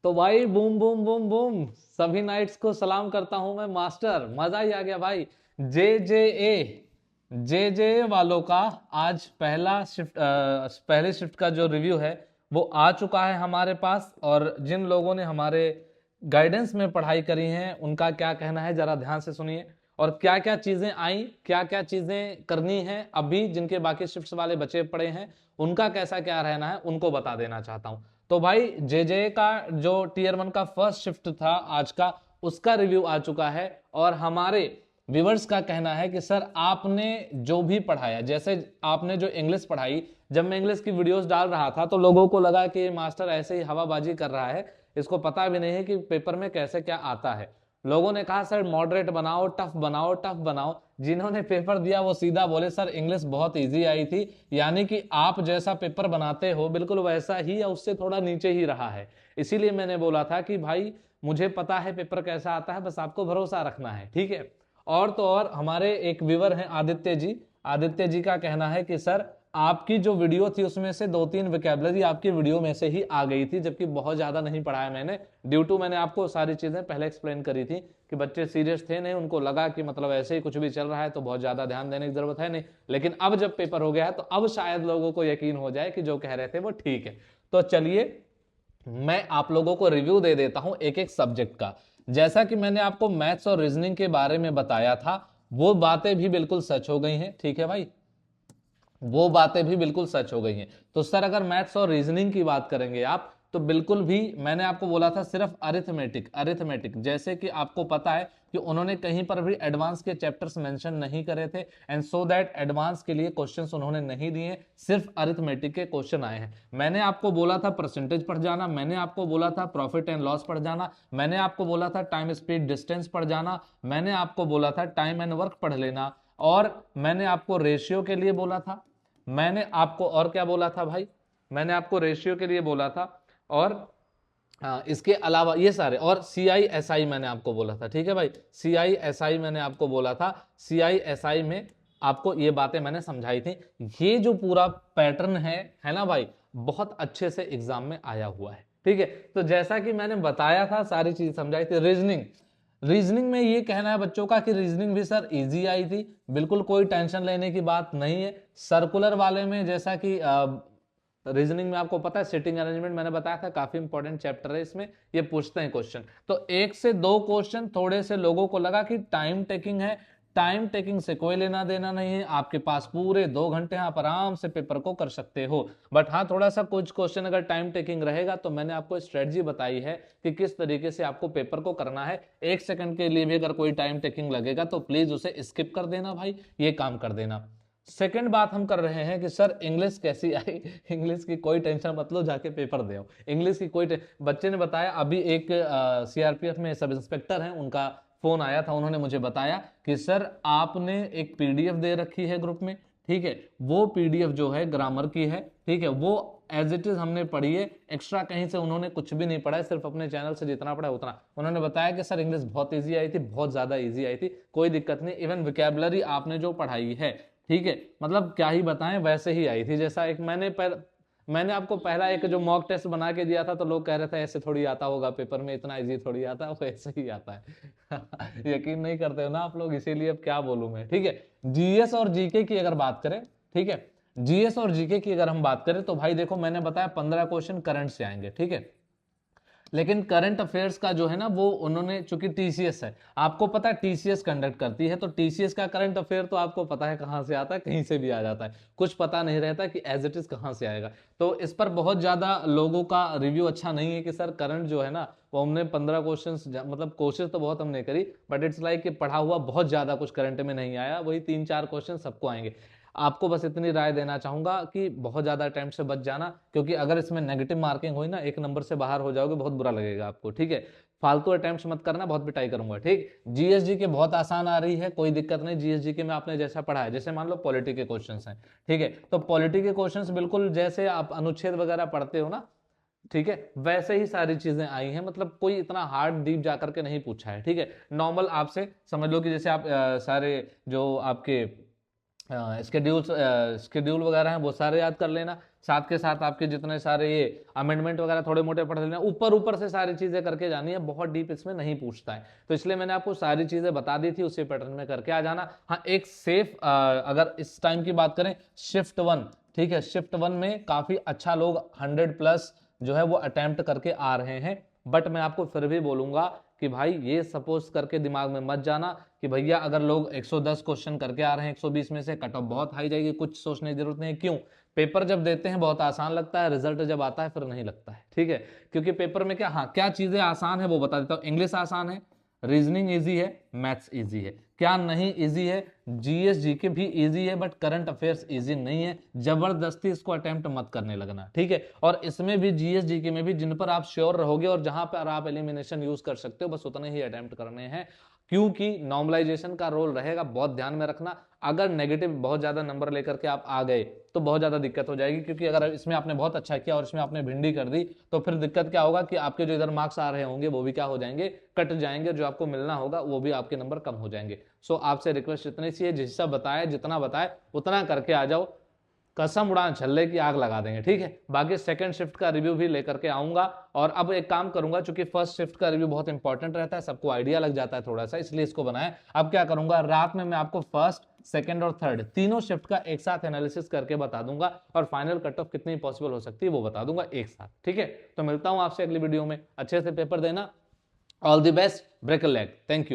तो भाई boom boom boom boom, सभी नाइट्स को सलाम करता हूं मैं मास्टर। मजा ही आ गया भाई। जे जे ए वालों का आज पहले शिफ्ट का जो रिव्यू है वो आ चुका है हमारे पास। और जिन लोगों ने हमारे गाइडेंस में पढ़ाई करी है उनका क्या कहना है जरा ध्यान से सुनिए। और क्या क्या चीजें आई, क्या क्या चीजें करनी है अभी, जिनके बाकी शिफ्ट्स वाले बचे पड़े हैं उनका कैसा क्या रहना है उनको बता देना चाहता हूं। तो भाई जे का जो टीयर 1 का फर्स्ट शिफ्ट था आज का, उसका रिव्यू आ चुका है। और हमारे व्यूवर्स का कहना है कि सर आपने जो भी पढ़ाया, जैसे आपने जो इंग्लिश पढ़ाई, जब मैं इंग्लिश की वीडियोस डाल रहा था तो लोगों को लगा कि मास्टर ऐसे ही हवाबाजी कर रहा है, इसको पता भी नहीं है कि पेपर में कैसे क्या आता है। लोगों ने कहा सर मॉडरेट बनाओ, टफ बनाओ, टफ बनाओ। जिन्होंने पेपर दिया वो सीधा बोले सर इंग्लिश बहुत इजी आई थी। यानी कि आप जैसा पेपर बनाते हो बिल्कुल वैसा ही या उससे थोड़ा नीचे ही रहा है। इसीलिए मैंने बोला था कि भाई मुझे पता है पेपर कैसा आता है, बस आपको भरोसा रखना है, ठीक है। और तो और हमारे एक व्यूवर हैं आदित्य जी। आदित्य जी का कहना है कि सर आपकी जो वीडियो थी उसमें से 2-3 विकेबलरी आपकी वीडियो में से ही आ गई थी, जबकि बहुत ज्यादा नहीं पढ़ाया मैंने। ड्यू टू मैंने आपको सारी चीजें पहले एक्सप्लेन करी थी कि बच्चे सीरियस थे नहीं, उनको लगा कि मतलब ऐसे ही कुछ भी चल रहा है तो बहुत ज्यादा ध्यान देने की जरूरत है नहीं। लेकिन अब जब पेपर हो गया है तो अब शायद लोगों को यकीन हो जाए कि जो कह रहे थे वो ठीक है। तो चलिए मैं आप लोगों को रिव्यू दे देता हूं एक एक सब्जेक्ट का। जैसा कि मैंने आपको मैथ्स और रीजनिंग के बारे में बताया था वो बातें भी बिल्कुल सच हो गई हैं, ठीक है भाई, वो बातें भी बिल्कुल सच हो गई हैं। तो सर अगर मैथ्स और रीजनिंग की बात करेंगे आप तो बिल्कुल भी, मैंने आपको बोला था सिर्फ अरिथमेटिक अरिथमेटिक, जैसे कि आपको पता है कि उन्होंने कहीं पर भी एडवांस के चैप्टर्स मेंशन नहीं करे थे, एंड सो दैट एडवांस के लिए क्वेश्चंस उन्होंने नहीं दिए, सिर्फ अरिथमेटिक के क्वेश्चन आए हैं। मैंने आपको बोला था परसेंटेज पढ़ जाना, मैंने आपको बोला था प्रॉफिट एंड लॉस पढ़ जाना, मैंने आपको बोला था टाइम स्पीड डिस्टेंस पढ़ जाना, मैंने आपको बोला था टाइम एंड वर्क पढ़ लेना, और मैंने आपको रेशियो के लिए बोला था, मैंने आपको और क्या बोला था भाई, मैंने आपको रेशियो के लिए बोला था, और इसके अलावा ये सारे, और सी आई एस आई मैंने आपको बोला था, ठीक है भाई, सी आई एस आई मैंने आपको बोला था। सी आई एस आई में आपको ये बातें मैंने समझाई थी। ये जो पूरा पैटर्न है ना भाई, बहुत अच्छे से एग्जाम में आया हुआ है, ठीक है। तो जैसा कि मैंने बताया था सारी चीज समझाई थी। रीजनिंग, रीजनिंग में ये कहना है बच्चों का कि रीजनिंग भी सर इजी आई थी, बिल्कुल कोई टेंशन लेने की बात नहीं है। सर्कुलर वाले में जैसा कि रीजनिंग में आपको पता है सिटिंग अरेंजमेंट मैंने बताया था, काफी इंपॉर्टेंट चैप्टर है, इसमें ये पूछते हैं क्वेश्चन। तो 1 से 2 क्वेश्चन थोड़े से लोगों को लगा कि टाइम टेकिंग है, टाइम टेकिंग से कोई लेना देना नहीं है, आपके पास पूरे 2 घंटे आप आराम से पेपर को कर सकते हो। बट हाँ थोड़ा सा कुछ क्वेश्चन अगर टाइम टेकिंग रहेगा तो मैंने आपको स्ट्रेटजी बताई है कि किस तरीके से आपको पेपर को करना है। 1 सेकंड के लिए भी अगर कोई टाइम टेकिंग लगेगा तो प्लीज उसे स्किप कर देना भाई, ये काम कर देना। सेकंड बात हम कर रहे हैं कि सर इंग्लिश कैसी आई। इंग्लिश की कोई टेंशन मत लो, जाके पेपर दो। इंग्लिश की कोई बच्चे ने बताया अभी एक सीआरपीएफ में सब इंस्पेक्टर हैं, उनका फोन आया था, उन्होंने मुझे बताया कि सर आपने एक पीडीएफ दे रखी है ग्रुप में, ठीक है, वो पीडीएफ जो है ग्रामर की है, ठीक है, वो एज इट इज हमने पढ़ी है, एक्स्ट्रा कहीं से उन्होंने कुछ भी नहीं पढ़ा है, सिर्फ अपने चैनल से जितना पढ़ा उतना। उन्होंने बताया कि सर इंग्लिश बहुत इजी आई थी, बहुत ज्यादा इजी आई थी, कोई दिक्कत नहीं, इवन विकेबलरी आपने जो पढ़ाई है, ठीक है, मतलब क्या ही बताएं वैसे ही आई थी। जैसा एक मैंने आपको पहला एक जो मॉक टेस्ट बना के दिया था तो लोग कह रहे थे ऐसे थोड़ी आता होगा पेपर में, इतना इजी थोड़ी आता है, वो ऐसे ही आता है। यकीन नहीं करते हो ना आप लोग, इसीलिए अब क्या बोलूं मैं, ठीक है। जीएस और जीके की अगर बात करें, ठीक है, जीएस और जीके की अगर हम बात करें तो भाई देखो मैंने बताया 15 क्वेश्चन करंट से आएंगे, ठीक है। लेकिन करंट अफेयर्स का जो है ना वो उन्होंने, चूंकि टीसीएस है, आपको पता है टीसीएस कंडक्ट करती है, तो टीसीएस का करंट अफेयर तो आपको पता है कहां से आता है, कहीं से भी आ जाता है, कुछ पता नहीं रहता कि एज इट इज कहां से आएगा। तो इस पर बहुत ज्यादा लोगों का रिव्यू अच्छा नहीं है कि सर करंट जो है ना वो हमने 15 क्वेश्चन, मतलब कोशिश तो बहुत हमने करी, बट इट्स लाइक कि पढ़ा हुआ बहुत ज्यादा कुछ करंट में नहीं आया, वही 3-4 क्वेश्चन सबको आएंगे। आपको बस इतनी राय देना चाहूंगा कि बहुत ज्यादा अटेम्प्ट से बच जाना, क्योंकि अगर इसमें नेगेटिव मार्किंग हुई ना, 1 नंबर से बाहर हो जाओगे, बहुत बुरा लगेगा आपको, ठीक है। फालतू अटेम्प्ट मत करना, बहुत पिटाई करूंगा, ठीक। जीएसजी के बहुत आसान आ रही है, कोई दिक्कत नहीं, जीएसजी के में आपने जैसा पढ़ा है, जैसे मान लो पॉलिटी के क्वेश्चन हैं, ठीक है, तो पॉलिटी के क्वेश्चन बिल्कुल जैसे आप अनुच्छेद वगैरह पढ़ते हो ना, ठीक है, वैसे ही सारी चीजें आई हैं, मतलब कोई इतना हार्ड डीप जाकर के नहीं पूछा है, ठीक है। नॉर्मल आपसे समझ लो कि जैसे आप सारे जो आपके स्केड्यूल वगैरह हैं वो सारे याद कर लेना, साथ के साथ आपके जितने सारे ये अमेंडमेंट वगैरह थोड़े मोटे पढ़ लेना, ऊपर ऊपर से सारी चीजें करके जानी है, बहुत डीप इसमें नहीं पूछता है। तो इसलिए मैंने आपको सारी चीजें बता दी थी, उसी पैटर्न में करके आ जाना। हाँ, एक सेफ अगर इस टाइम की बात करें, शिफ्ट 1, ठीक है, शिफ्ट 1 में काफी अच्छा लोग 100+ जो है वो अटेम्प्ट करके आ रहे हैं। बट मैं आपको फिर भी बोलूंगा कि भाई ये सपोज करके दिमाग में मत जाना कि भैया अगर लोग 110 क्वेश्चन करके आ रहे हैं 120 में से, कट ऑफ बहुत हाई जाएगी। कुछ सोचने की जरूरत नहीं है। क्यों? पेपर जब देते हैं बहुत आसान लगता है, रिजल्ट जब आता है फिर नहीं लगता है, ठीक है। क्योंकि पेपर में क्या, हाँ, क्या चीजें आसान है वो बता देता हूँ। इंग्लिश आसान है, रीजनिंग इजी है, मैथ्स इजी है। क्या नहीं इजी है? जीएस जीके भी इजी है, बट करंट अफेयर्स इजी नहीं है। जबरदस्ती इसको अटेम्प्ट मत करने लगना, ठीक है। और इसमें भी जीएस जीके में भी जिन पर आप श्योर रहोगे और जहां पर आप एलिमिनेशन यूज कर सकते हो, बस उतने ही अटेम्प्ट करने हैं। क्योंकि नॉर्मलाइजेशन का रोल रहेगा, बहुत ध्यान में रखना। अगर नेगेटिव बहुत ज्यादा नंबर लेकर के आप आ गए तो बहुत ज्यादा दिक्कत हो जाएगी। क्योंकि अगर इसमें आपने बहुत अच्छा किया और इसमें आपने भिंडी कर दी, तो फिर दिक्कत क्या होगा कि आपके जो इधर मार्क्स आ रहे होंगे वो भी क्या हो जाएंगे, कट जाएंगे। जो आपको मिलना होगा वो भी आपके नंबर कम हो जाएंगे। सो आपसे रिक्वेस्ट इतनी सी है, जैसा बताया जितना बताए उतना करके आ जाओ। कसम उड़ान छल्ले की आग लगा देंगे, ठीक है। बाकी सेकंड शिफ्ट का रिव्यू भी लेकर के आऊंगा। और अब एक काम करूंगा, चूंकि फर्स्ट शिफ्ट का रिव्यू बहुत इंपॉर्टेंट रहता है, सबको आइडिया लग जाता है थोड़ा सा, इसलिए इसको बनाया। अब क्या करूंगा, रात में मैं आपको फर्स्ट, सेकंड और थर्ड तीनों शिफ्ट का एक साथ एनालिसिस करके बता दूंगा, और फाइनल कट ऑफ कितनी पॉसिबल हो सकती है वो बता दूंगा एक साथ, ठीक है। तो मिलता हूं आपसे अगली वीडियो में। अच्छे से पेपर देना। All the best, break a leg. Thank you.